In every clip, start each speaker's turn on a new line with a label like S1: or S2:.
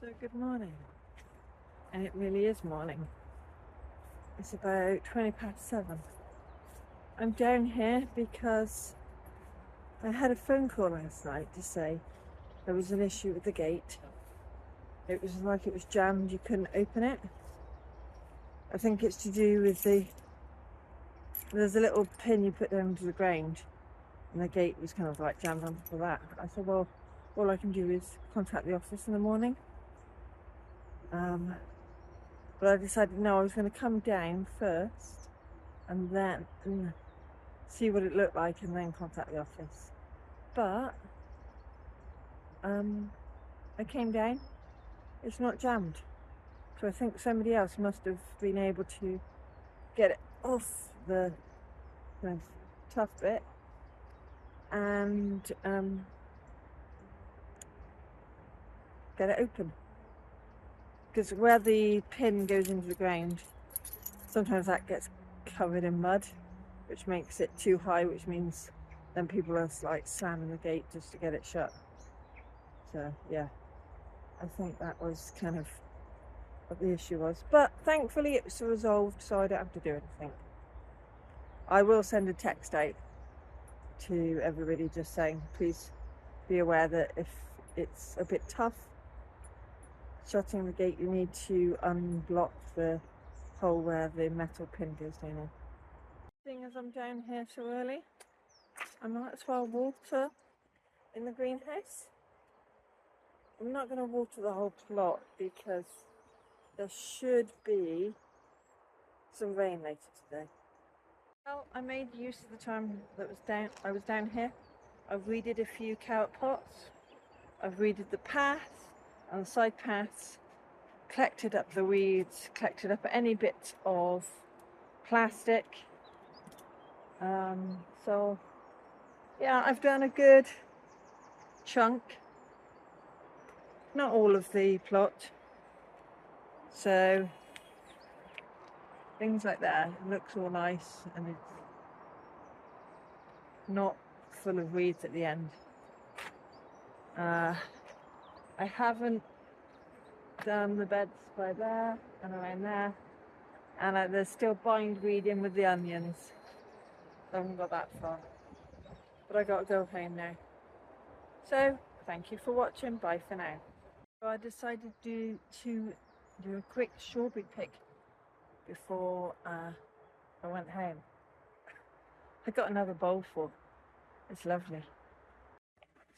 S1: So good morning, and it really is morning. It's about 7:20. I'm down here because I had a phone call last night to say there was an issue with the gate. It was like it was jammed, you couldn't open it. I think it's to do with there's a little pin you put down to the ground, and the gate was kind of like jammed onto that. I said, well, all I can do is contact the office in the morning. But I decided no, I was going to come down first and then see what it looked like and then contact the office. But I came down, it's not jammed. So I think somebody else must have been able to get it off the tough bit and get it open. Because where the pin goes into the ground, sometimes that gets covered in mud, which makes it too high, which means then people are like slamming the gate just to get it shut. So yeah, I think that was kind of what the issue was. But thankfully it was resolved, so I don't have to do anything. I will send a text out to everybody just saying, please be aware that if it's a bit tough shutting the gate, you need to unblock the hole where the metal pin goes down in. Seeing as I'm down here so early, I might as well water in the greenhouse. I'm not going to water the whole plot because there should be some rain later today. Well, I made use of the time that I was down here. I've weeded a few carrot pots. I've weeded the path and the side paths, collected up the weeds, collected up any bits of plastic. So yeah, I've done a good chunk. Not all of the plot. So things like that, it looks all nice and it's not full of weeds at the end. I haven't done the beds by there and around there, and there's still bindweed in with the onions. I haven't got that far, but I gotta go home now. So thank you for watching, bye for now. So I decided to do a quick strawberry pick before I went home. I got another bowl full. It's lovely.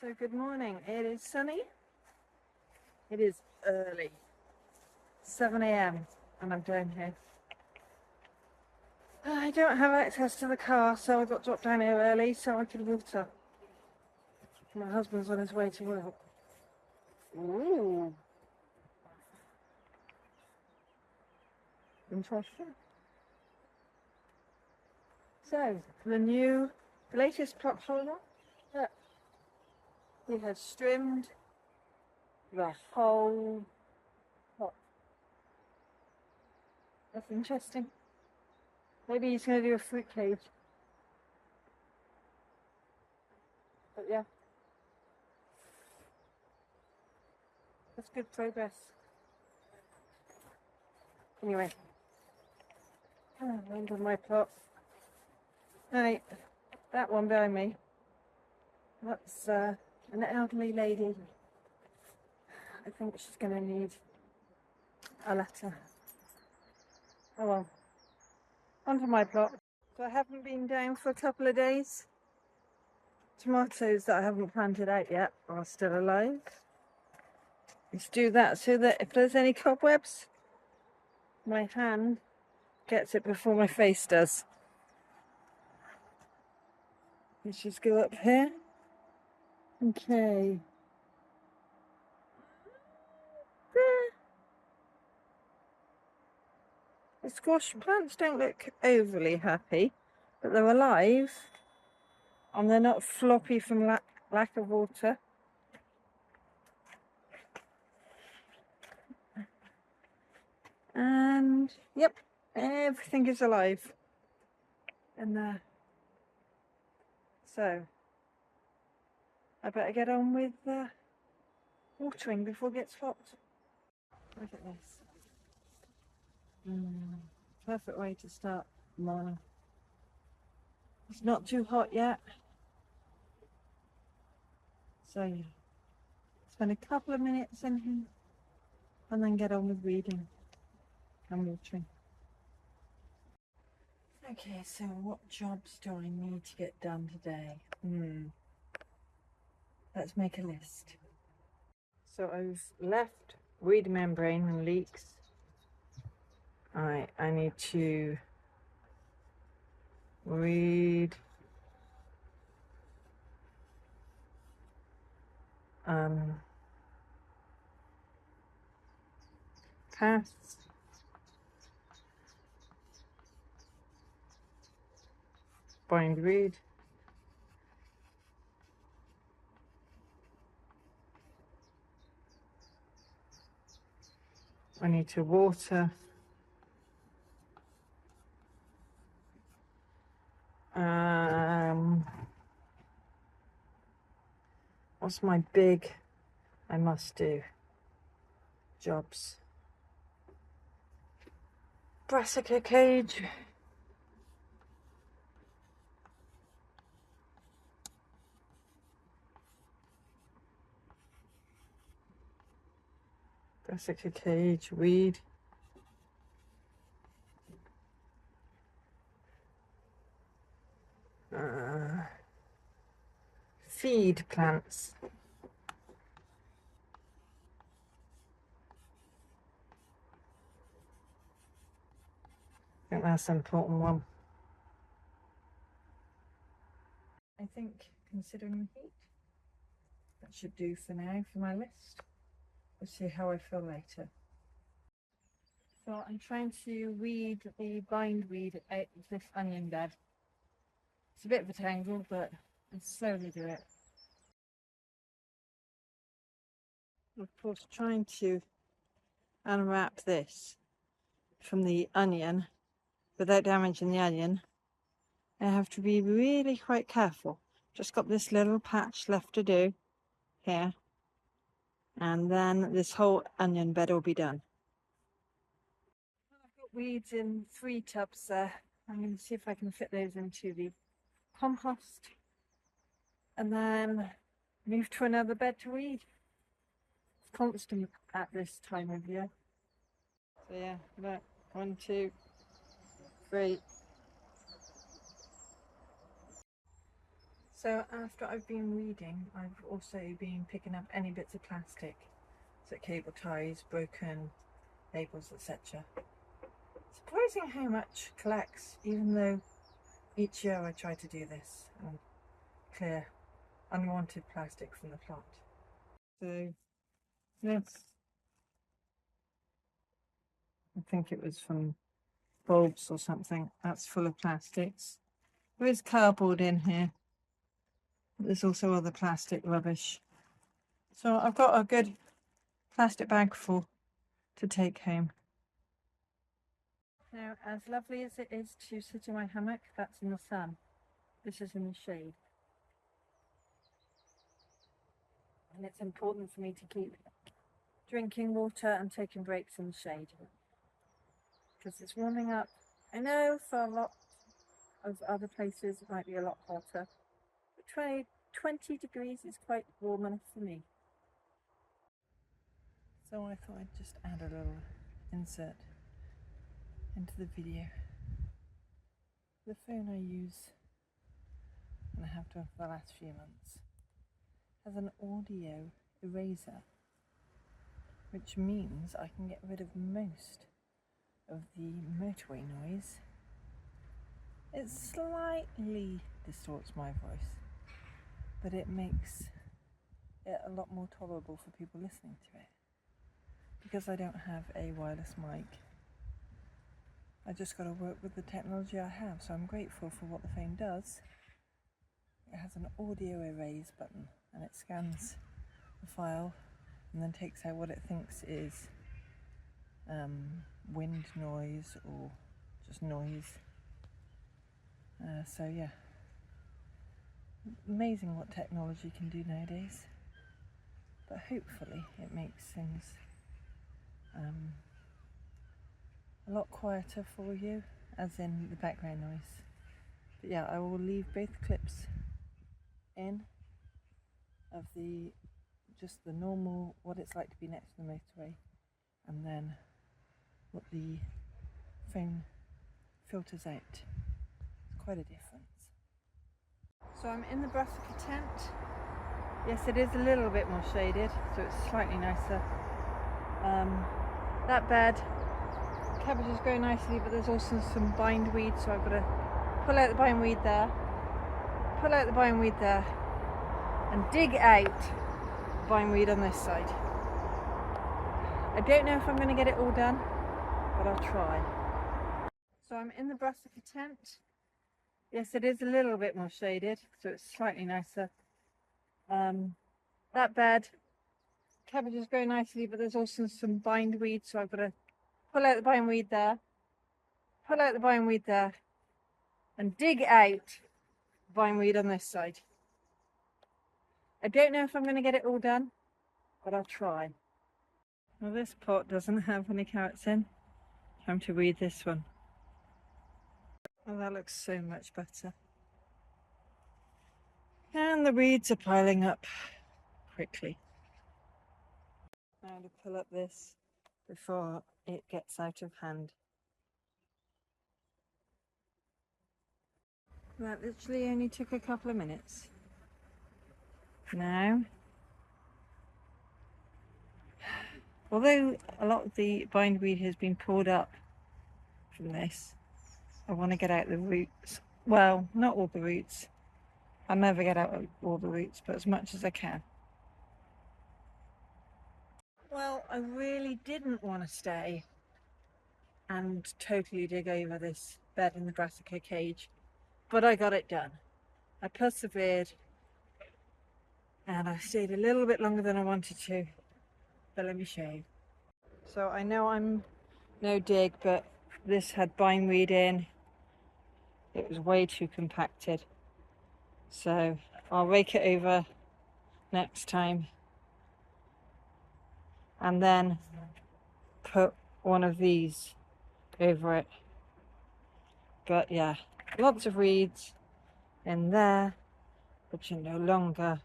S1: So good morning. It is sunny. It is early, 7 a.m. and I'm down here. I don't have access to the car, so I got dropped down here early so I could water. My husband's on his way to work. Ooh. Interesting. So, the latest plot holder, look, he has trimmed the whole pot. That's interesting. Maybe he's going to do a fruit cage. But yeah, that's good progress. Anyway, end of my plot. Right, that one behind me, that's an elderly lady. I think she's going to need a letter. Oh well, onto my plot. So I haven't been down for a couple of days. Tomatoes that I haven't planted out yet are still alive. Let's do that so that if there's any cobwebs, my hand gets it before my face does. Let's just go up here. Okay. There. The squash plants don't look overly happy, but they're alive and they're not floppy from lack of water. And yep, everything is alive in there. So I better get on with watering before it gets hot. Look at this. Perfect way to start the morning. It's not too hot yet. So yeah, spend a couple of minutes in here and then get on with reading and watering. Okay, so what jobs do I need to get done today? Let's make a list. So I've left weed membrane and leeks. I need to weed paths, bind weed, I need to water, what's my big I must do jobs? Brassica cage, weed, feed plants. I think that's an important one. I think, considering the heat, that should do for now for my list. We'll see how I feel later. So I'm trying to weed the bindweed out of this onion bed. It's a bit of a tangle, but I'll slowly do it. Of course, trying to unwrap this from the onion without damaging the onion, I have to be really quite careful. Just got this little patch left to do here, and then this whole onion bed will be done. I've got weeds in 3 tubs there. I'm going to see if I can fit those into the compost and then move to another bed to weed. It's constant at this time of year. So yeah, look, 1, 2, 3. So after I've been weeding, I've also been picking up any bits of plastic, so cable ties, broken labels, etc. Surprising how much collects, even though each year I try to do this and clear unwanted plastic from the plant. So this, I think it was from bulbs or something, that's full of plastics. There is cardboard in here. There's also other plastic rubbish. So I've got a good plastic bag full to take home. Now, as lovely as it is to sit in my hammock, that's in the sun. This is in the shade. And it's important for me to keep drinking water and taking breaks in the shade. Because it's warming up. I know for a lot of other places it might be a lot hotter. But 20 degrees is quite warm enough for me. So I thought I'd just add a little insert into the video. The phone I use, and I have done for the last few months, has an audio eraser, which means I can get rid of most of the motorway noise. It slightly distorts my voice, but it makes it a lot more tolerable for people listening to it. Because I don't have a wireless mic, I just got to work with the technology I have, so I'm grateful for what the phone does. It has an audio erase button, and it scans the file and then takes out what it thinks is wind noise or just noise. So yeah, amazing what technology can do nowadays, but hopefully it makes things a lot quieter for you, as in the background noise. But yeah, I will leave both clips in of just the normal, what it's like to be next to the motorway, and then what the phone filters out. It's quite a difference. So I'm in the brassica tent. Yes, it is a little bit more shaded, so it's slightly nicer. That bed, cabbages grow nicely, but there's also some bindweed, so I've got to pull out the bindweed there, pull out the bindweed there, and dig out bindweed on this side. I don't know if I'm going to get it all done, but I'll try. So I'm in the brassica tent. Yes, it is a little bit more shaded, so it's slightly nicer. That bed, cabbages grow nicely, but there's also some bindweed, so I've got to pull out the bindweed there, pull out the bindweed there, and dig out bindweed on this side. I don't know if I'm going to get it all done, but I'll try. Well, this pot doesn't have any carrots in. Time to weed this one. Oh, that looks so much better. And the weeds are piling up quickly. Now to pull up this before it gets out of hand. That literally only took a couple of minutes. Now, although a lot of the bindweed has been pulled up from this, I want to get out the roots. Well, not all the roots. I'll never get out all the roots, but as much as I can. Well, I really didn't want to stay and totally dig over this bed in the brassica cage, but I got it done. I persevered and I stayed a little bit longer than I wanted to, but let me show you. So I know I'm no dig, but this had bindweed in. It was way too compacted, so I'll rake it over next time and then put one of these over it. But yeah, lots of reeds in there, but you're no longer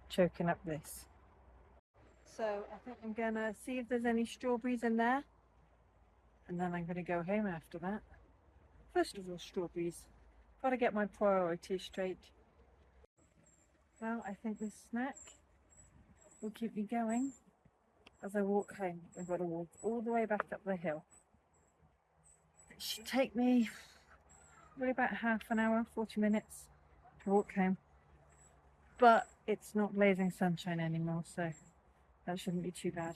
S1: choking up this. So I think I'm gonna see if there's any strawberries in there, and then I'm gonna go home after that. First of all, strawberries. Gotta get my priorities straight. Well, I think this snack will keep me going as I walk home. I've got to walk all the way back up the hill. It should take me really about half an hour, 40 minutes to walk home. But it's not blazing sunshine anymore, so that shouldn't be too bad.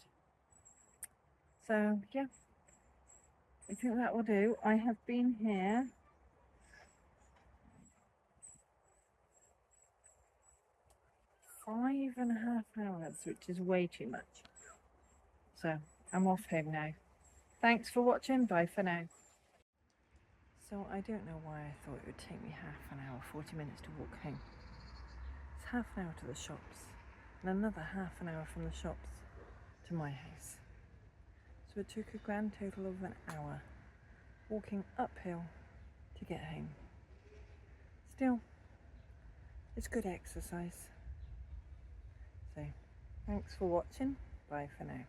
S1: So yeah, I think that will do. I have been here five and a half hours, which is way too much. So I'm off home now. Thanks for watching. Bye for now. So I don't know why I thought it would take me half an hour, 40 minutes to walk home. It's half an hour to the shops and another half an hour from the shops to my house. So it took a grand total of an hour walking uphill to get home. Still, it's good exercise. So thanks for watching. Bye for now.